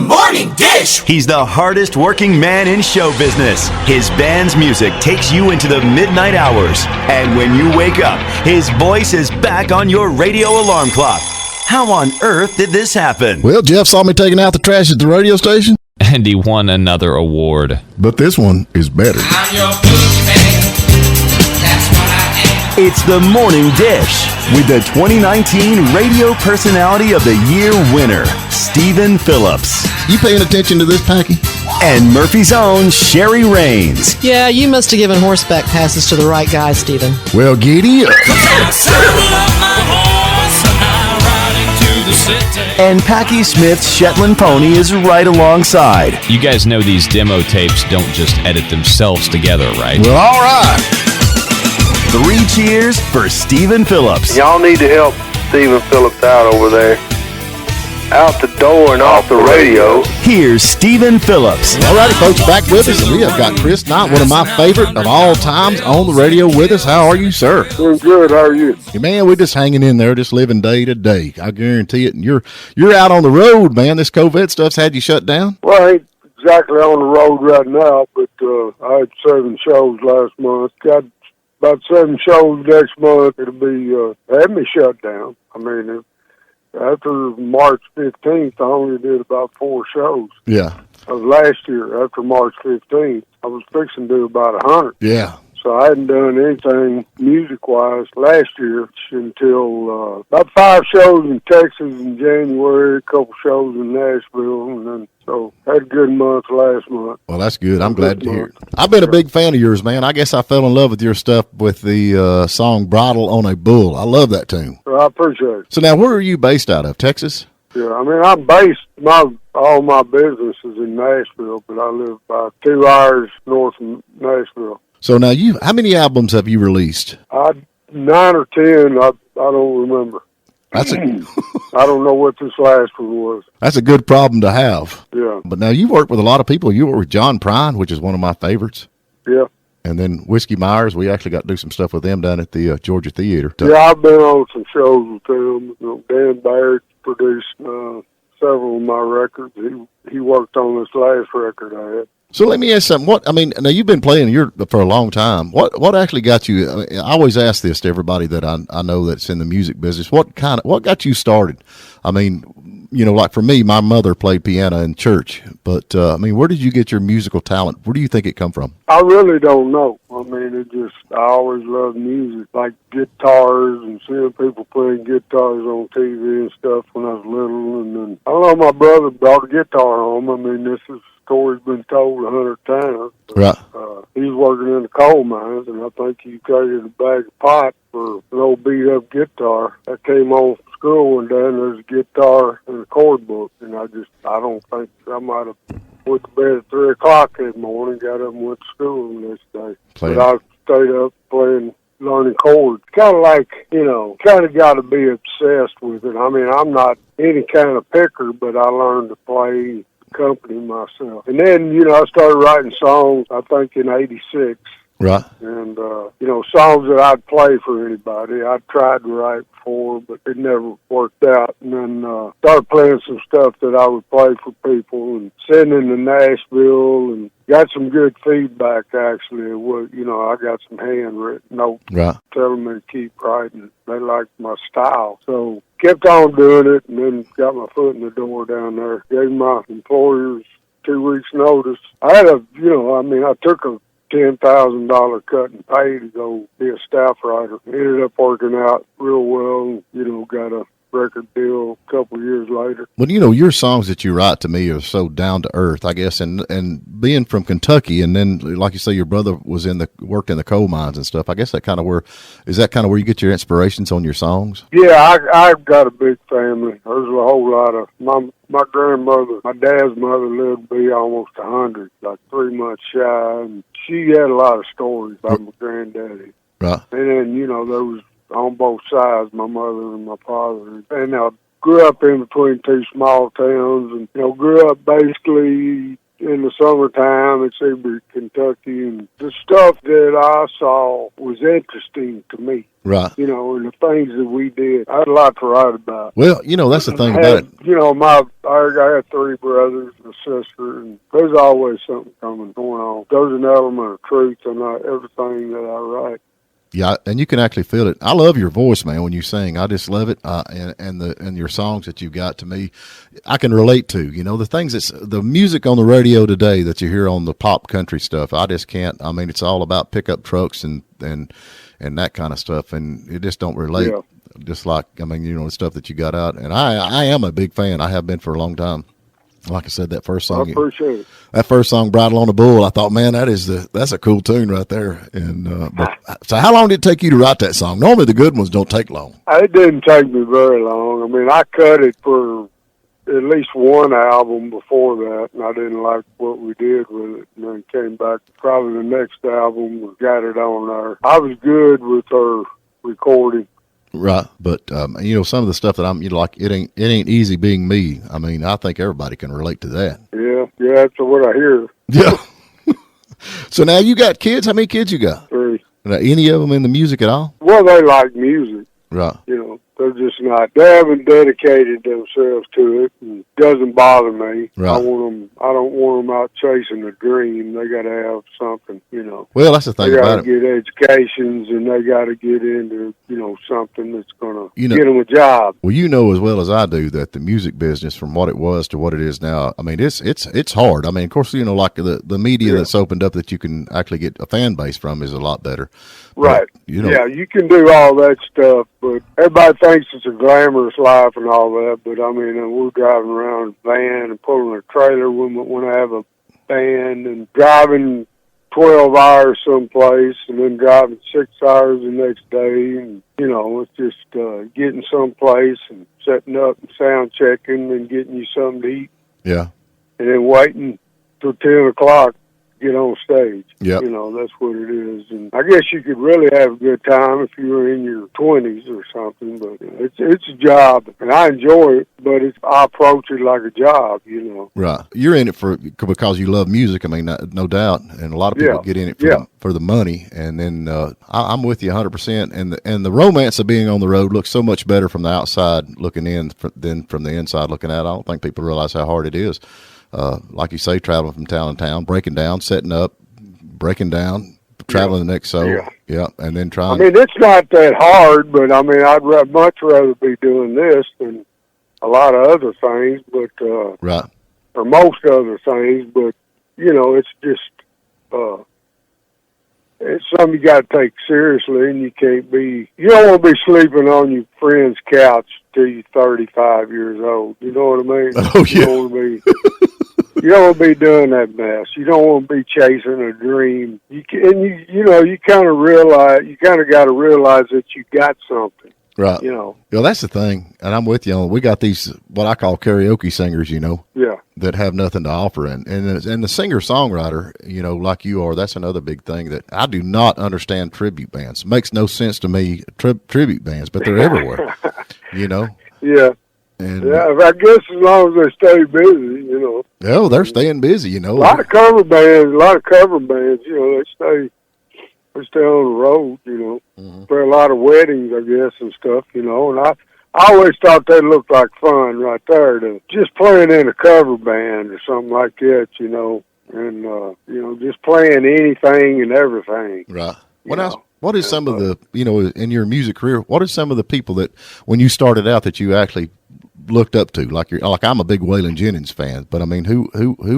morning dish. He's the hardest working man in show business. His band's music takes you into the midnight hours. And when you wake up, his voice is back on your radio alarm clock. How on earth did this happen? Well, Jeff saw me taking out the trash at the radio station. And he won another award. But this one is better. I'm your boogeyman. That's what I am. It's the Morning Dish with the 2019 Radio Personality of the Year winner, Stephen Phillips. You paying attention to this, Packy? And Murphy's own Sherry Raines. Yeah, you must have given horseback passes to the right guy, Stephen. Well, giddy up. And Packy Smith's Shetland pony is right alongside. You guys know these demo tapes don't just edit themselves together, right? Well, all right. 3 cheers for Stephen Phillips. Y'all need to help Stephen Phillips out over there. Out the door and off the radio. Here's Stephen Phillips. All righty, folks, back with us. And we have got Chris Knight, one of my favorite of all times, on the radio with us. How are you, sir? Doing good. How are you? Hey, man, we're just hanging in there, just living day to day. I guarantee it. And you're out on the road, man. This COVID stuff's had you shut down? Well, I ain't exactly on the road right now, but I had 7 shows last month. Got about 7 shows next month. It'll be had me shut down. I mean, after March 15th, I only did about 4 shows. Yeah. Of last year, after March 15th, I was fixing to do about 100. Yeah. So I hadn't done anything music-wise last year until about 5 shows in Texas in January, a couple shows in Nashville, and then so had a good month last month. Well, that's good. I'm glad to hear it. I've been a big fan of yours, man. I guess I fell in love with your stuff with the song Bridle on a Bull. I love that tune. Well, I appreciate it. So now, where are you based out of? Texas? Yeah, I mean, I'm based, all my business is in Nashville, but I live about 2 hours north of Nashville. So now, how many albums have you released? 9 or 10, I don't remember. That's I don't know what this last one was. That's a good problem to have. Yeah. But now you work with a lot of people. You work with John Prine, which is one of my favorites. Yeah. And then Whiskey Myers, we actually got to do some stuff with them down at the Georgia Theater. Yeah, I've been on some shows with them. Dan Barrett produced several of my records. He worked on this last record I had. So let me ask something. Now you've been playing for a long time. What actually got you? I always ask this to everybody that I know that's in the music business. What got you started? I mean, like for me, my mother played piano in church. But where did you get your musical talent? Where do you think it come from? I really don't know. I mean, I always loved music, like guitars and seeing people playing guitars on TV and stuff when I was little. And then I don't know, my brother brought a guitar home. I mean, this is. Story's been told 100 times. Right. He's working in the coal mines, and I think he traded a bag of pot for an old beat-up guitar. I came home from school one day, and there's a guitar and a chord book, and I don't think I might have went to bed at 3 o'clock that morning, got up and went to school the next day. But I stayed up learning chords. Kind of like, kind of got to be obsessed with it. I mean, I'm not any kind of picker, but I learned to play company myself. And then, I started writing songs, I think in 86. Right. And, songs that I'd play for anybody. I tried to write before, but it never worked out. And then started playing some stuff that I would play for people and sending to Nashville and got some good feedback, actually. I got some handwritten notes telling me to keep writing. They liked my style. So kept on doing it and then got my foot in the door down there. Gave my employers 2 weeks notice. I had I took a $10,000 cut in pay to go be a staff writer. Ended up working out real well, got a record deal a couple of years later. Well, your songs that you write to me are so down to earth, I guess, and being from Kentucky, and then like you say, your brother worked in the coal mines and stuff. I guess is that kind of where you get your inspirations on your songs? Yeah, I've got a big family. There's a whole lot of my grandmother, my dad's mother lived to be almost 100, like 3 months shy, and she had a lot of stories about my granddaddy. Right. And then, there was on both sides, my mother and my father. And I grew up in between 2 small towns and, grew up basically in in the summertime in Seabury, Kentucky, and the stuff that I saw was interesting to me. Right. You know, and the things that we did, I had a lot to write about. Well, you know, that's the thing about it. You know, I had 3 brothers and a sister, and there's always something going on. There's an element of truth in everything that I write. Yeah, and you can actually feel it. I love your voice, man, when you sing. I just love it, and your songs that you've got, to me, I can relate to. You know, the things the music on the radio today that you hear on the pop country stuff, I just can't. I mean, it's all about pickup trucks and that kind of stuff, and it just don't relate. Yeah. Just like, I mean, you know, the stuff that you got out, and I am a big fan. I have been for a long time. Like I said, that first song, I appreciate it. That first song, "Bridle on a Bull," I thought, man, that's a cool tune right there. And so, how long did it take you to write that song? Normally, the good ones don't take long. It didn't take me very long. I mean, I cut it for at least one album before that, and I didn't like what we did with it. And then came back probably the next album and got it on there. I was good with her recording. Right, but you know, some of the stuff that I'm, you know, like it ain't easy being me. I mean, I think everybody can relate to that. Yeah, that's what I hear. Yeah. So now you got kids. How many kids you got? 3. Now, any of them in the music at all? Well, they like music. Right. You know, they're just not. They haven't dedicated themselves to it, and it doesn't bother me. Right. I don't want them out chasing a dream. They got to have something. You know. Well, that's the thing about it. They got to get educations, and they got to get into, you know, something that's going to get them a job. Well, you know as well as I do that the music business, from what it was to what it is now, I mean, it's hard. I mean, of course, you know, like the media that's opened up that you can actually get a fan base from is a lot better. Right. But, you know, yeah, you can do all that stuff, but everybody thinks it's a glamorous life and all that. But I mean, we're driving around a van and pulling a trailer when I have a band, and driving 12 hours someplace and then driving 6 hours the next day. And, you know, it's just getting someplace and setting up and sound checking and getting you something to eat. Yeah. And then waiting till 10 o'clock to get on stage. Yeah. You know, that's what it is. And I guess you could really have a good time if you were in your 20s or something, but it's a job, and I enjoy it, but I approach it like a job, you know. Right. You're in it because you love music, I mean, no doubt, and a lot of people get in it for the money, and then I'm with you 100%, and the romance of being on the road looks so much better from the outside looking in than from the inside looking out. I don't think people realize how hard it is. Like you say, traveling from town to town, breaking down, setting up, breaking down, traveling the next show, and then trying. I mean, it's not that hard, but I mean, I'd much rather be doing this than a lot of other things, but right, or most other things. But you know, it's just it's something you got to take seriously, and you can't be. You don't want to be sleeping on your friend's couch till you're 35 years old. You know what I mean? Oh yeah. You don't want to be. You don't want to be doing that mess. You don't want to be chasing a dream. You kind of got to realize that you got something. Right. You know. Well, that's the thing, and I'm with you on. We got these what I call karaoke singers, you know. Yeah. That have nothing to offer, and the singer songwriter, you know, like you are. That's another big thing that I do not understand. Tribute bands makes no sense to me. Tribute bands, but they're everywhere. You know. Yeah. And, I guess as long as they stay busy, you know. Oh, they're staying busy, you know. A lot of cover bands, you know, they stay on the road, you know. Mm-hmm. For a lot of weddings, I guess, and stuff, you know. And I always thought they looked like fun right there, to just playing in a cover band or something like that, you know. And, you know, just playing anything and everything. Right. What is some of the, you know, in your music career, what are some of the people that, when you started out, that you actually looked up to? Like I'm a big Waylon Jennings fan, but I mean, who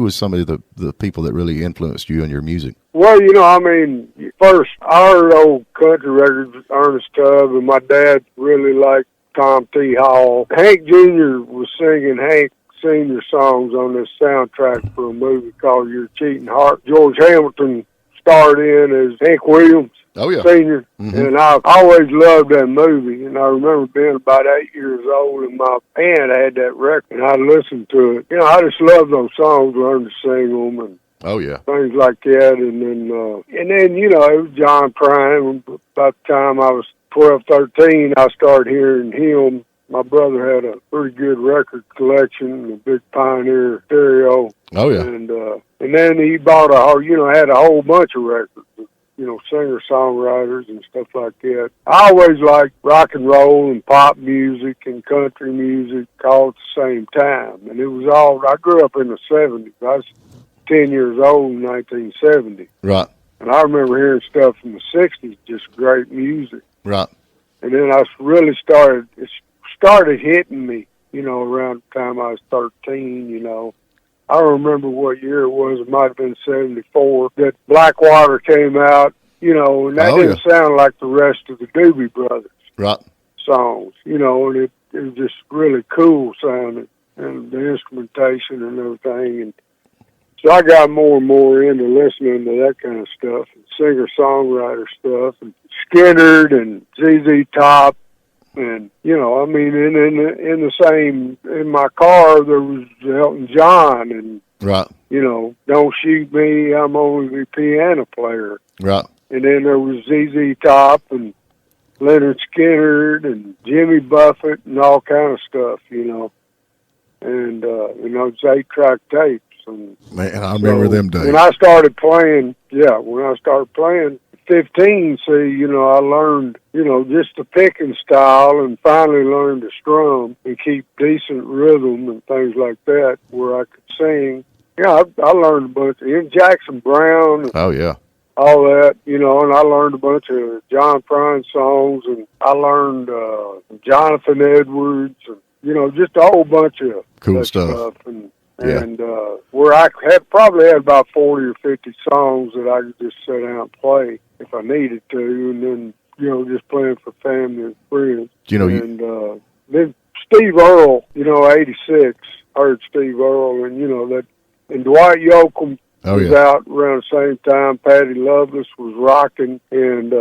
was some of the people that really influenced you in your music? Well, you know, I mean, first, our old country records, Ernest Tubb, and my dad really liked Tom T. Hall. Hank Jr. was singing Hank Sr. songs on this soundtrack for a movie called Your Cheating Heart. George Hamilton starred in as Hank Williams. Oh, yeah. Senior. Mm-hmm. And I always loved that movie. And I remember being about 8 years old, and my aunt had that record, and I listened to it. You know, I just loved those songs, learned to sing them, and things like that. And then, you know, it was John Prine. About the time I was 12, 13, I started hearing him. My brother had a pretty good record collection, a big Pioneer stereo. Oh, yeah. And And then he bought had a whole bunch of records, singer-songwriters and stuff like that. I always liked rock and roll and pop music and country music all at the same time. And it was I grew up in the 70s. I was 10 years old in 1970. Right. And I remember hearing stuff from the 60s, just great music. Right. And then it started hitting me, around the time I was 13, I don't remember what year it was. It might have been 74 that Blackwater came out, and that didn't sound like the rest of the Doobie Brothers songs, and it was just really cool sounding, and the instrumentation and everything. And so I got more and more into listening to that kind of stuff, and singer-songwriter stuff, and Skinner and ZZ Top. And, in my car, there was Elton John and, Don't Shoot Me, I'm Only the Piano Player. Right. And then there was ZZ Top and Leonard Skinner and Jimmy Buffett and all kind of stuff, And, it's 8-track tapes. And man, I remember them days. When I started playing, 15, I learned, just the picking style, and finally learned to strum and keep decent rhythm and things like that where I could sing. Yeah, I learned a bunch of Jackson Brown. And all that, and I learned a bunch of John Prine songs, and I learned Jonathan Edwards, and, just a whole bunch of cool stuff. And where I probably had about 40 or 50 songs that I could just sit down and play if I needed to, and then, just playing for family and friends. Then Steve Earle, 86, I heard Steve Earle, and Dwight Yoakam was out around the same time. Patty Loveless was rocking, and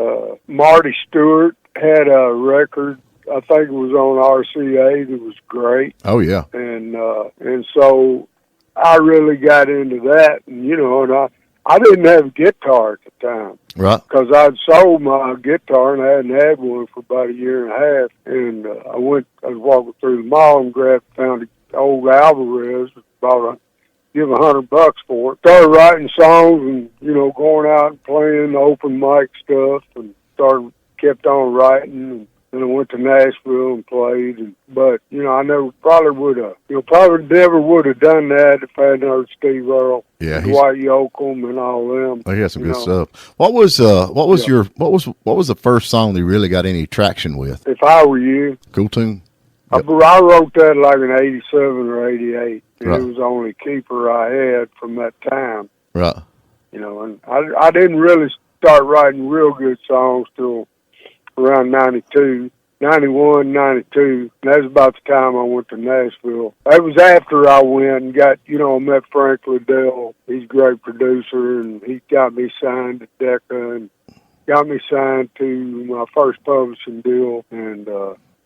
Marty Stewart had a record, I think it was on RCA, that was great. Oh, yeah. And so I really got into that, and I didn't have a guitar at the time. Right. Because I'd sold my guitar, and I hadn't had one for about a year and a half. And I was walking through the mall and found an old Alvarez, give $100 for it. Started writing songs and, going out and playing open mic stuff, and kept on writing. And then I went to Nashville and played. But I never probably never would have done that if I hadn't heard Steve Earle, Dwight Yoakam, and all them. Oh, he had some good stuff. What was the first song that you really got any traction with? If I Were You. Cool tune. Yep. I wrote that like in 87 or 88. And it was the only keeper I had from that time. Right. And I didn't really start writing real good songs till around 92, 91, 92. And that's about the time I went to Nashville. That was after I went and got, met Frank Liddell. He's a great producer, and he got me signed to Decca and got me signed to my first publishing deal. And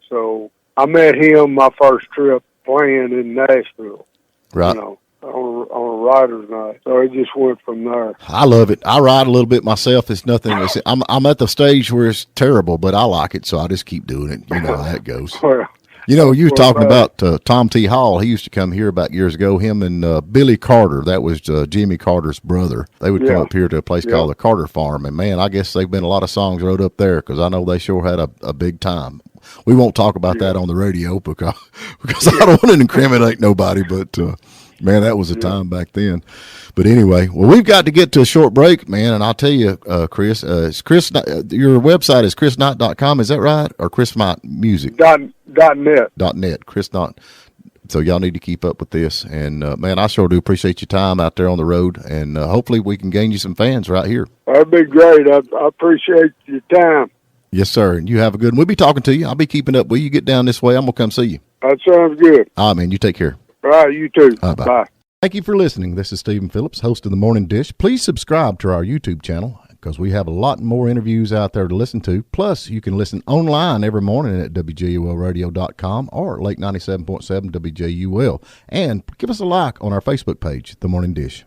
so I met him my first trip playing in Nashville. Right. On a writer's night. So it just went from there. I love it. I write a little bit myself. It's nothing. I'm at the stage where it's terrible, but I like it, so I just keep doing it. You know how it goes. Well, you were talking about Tom T. Hall. He used to come here back years ago. Him and Billy Carter. That was Jimmy Carter's brother. They would come up here to a place called the Carter Farm. And, man, I guess they've been a lot of songs wrote up there because I know they sure had a big time. We won't talk about that on the radio because I don't want to incriminate nobody, but man, that was a time back then. But anyway, well, we've got to get to a short break, man. And I'll tell you, Chris, your website is chrisknight.com. Is that right? Or Chris Knight Music? .net. .net. Chris Knight. So y'all need to keep up with this. And, man, I sure do appreciate your time out there on the road. And hopefully we can gain you some fans right here. That'd be great. I appreciate your time. Yes, sir. And you have a good one. We'll be talking to you. I'll be keeping up with you. Get down this way. I'm going to come see you. That sounds good. All right, man. You take care. All right, you too. Bye. Thank you for listening. This is Stephen Phillips, host of The Morning Dish. Please subscribe to our YouTube channel because we have a lot more interviews out there to listen to. Plus, you can listen online every morning at WJULradio.com or Lake 97.7 WJUL. And give us a like on our Facebook page, The Morning Dish.